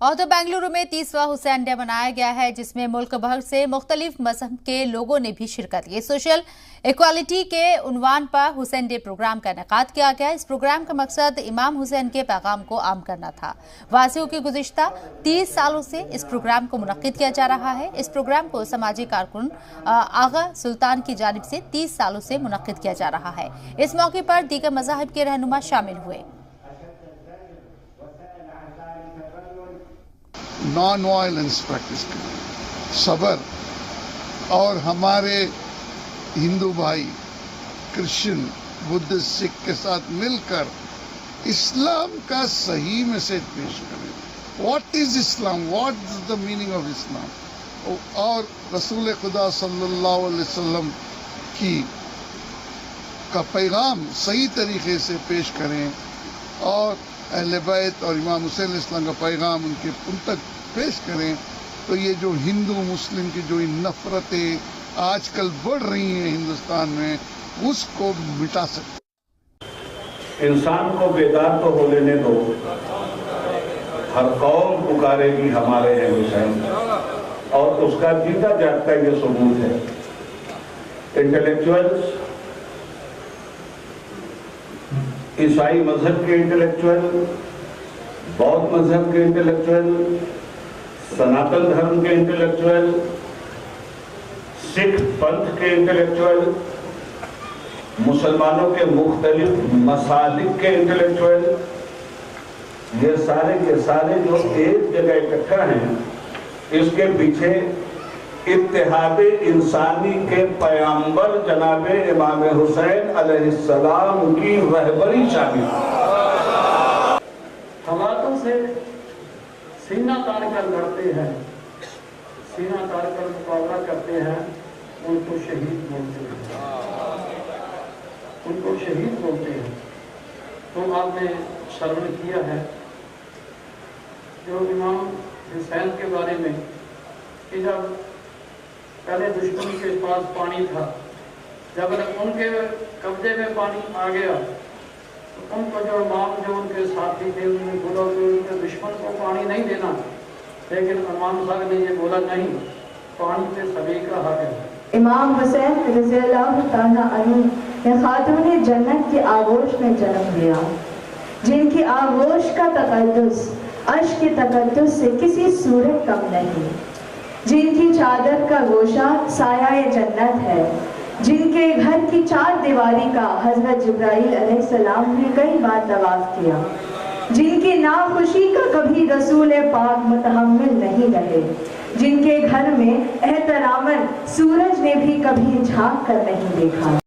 और तो बेंगलुरु में 30वां हुसैन डे मनाया गया है, जिसमें मुल्क भर से मुख्तलिफ मजहब के लोगों ने भी शिरकत की। सोशल इक्वालिटी के उन्वान पर हुसैन डे प्रोग्राम का इनेकाद किया गया। इस प्रोग्राम का मकसद इमाम हुसैन के पैगाम को आम करना था। वासियों की गुज़िश्ता 30 सालों से इस प्रोग्राम को मुनक्किद किया जा रहा है। इस प्रोग्राम को समाजी कारकुन आगा सुल्तान की जानिब से 30 सालों से मुनक्किद किया जा रहा है। इस मौके पर दीगर मज़ाहिब के रहनुमा शामिल हुए। नॉन वायलेंस प्रैक्टिस करें, सब्र, और हमारे हिंदू भाई क्रिश्चियन बुद्धिस्ट सिख के साथ मिलकर इस्लाम का सही मैसेज पेश करें। What is Islam, what is the meaning of Islam, और रसूल खुदा सल्लल्लाहु अलैहि वसल्लम का पैगाम सही तरीके से पेश करें, और अहले बैत और इमाम हुसैन इस्लाम का पैगाम उन तक पेश करें। तो ये जो हिंदू मुस्लिम की जो नफरतें आजकल बढ़ रही हैं हिंदुस्तान में, उसको मिटा सकते। इंसान को बेदार तो हो लेने दो, हर कौम पुकारेगी हमारे हैं हुसैन, और उसका जीता जागता ये सबूत है। इंटेलेक्चुअल्स, ईसाई मजहब के इंटेलेक्चुअल, बौद्ध मजहब के इंटेलेक्चुअल, सनातन धर्म के इंटेलेक्चुअल, सिख पंथ के इंटेलेक्चुअल, मुसलमानों के मुख्तलिफ मसालिक के इंटेलेक्चुअल, ये सारे जो एक जगह इकट्ठा हैं, इसके पीछे इत्तेहाद इंसानी के पैगंबर जनाब इमाम हुसैन अलैहिस्सलाम की रहबरी शामिल है। हवातों से सीना तान कर लड़ते हैं, सीना तान कर मुकाबला करते हैं, उनको शहीद बोलते हैं, उनको शहीद बोलते हैं। तो आपने श्रवण किया है जो इमाम हुसैन के बारे में कि जब पहले दुश्मन के पास पानी था, जब उनके कब्जे में पानी आ गया तो उनको जो इमाम जो उनके साथी थे उन्होंने बोला कि उनके दुश्मन को पानी नहीं देना, लेकिन इमाम साहब ने ये बोला नहीं, पानी पे सभी का हक है। इमाम हुसैन रज़ियल्लाहु ताला अन्हु ने खातून जन्नत की आगोश में जन्म लिया, जिनकी आगोश का तकद्दुस अर्श के तकद्दुस से किसी सूरत कम नहीं, जिनकी चादर का गोशा साया जन्नत है, जिनके घर की चार दीवारी का हजरत जिब्राइल अलैहिस्सलाम ने कई बार तवाफ किया, जिनकी नाखुशी का कभी रसूल पाक मुतहम्मिल नहीं रहे, जिनके घर में एहतरामन सूरज ने भी कभी झांक कर नहीं देखा।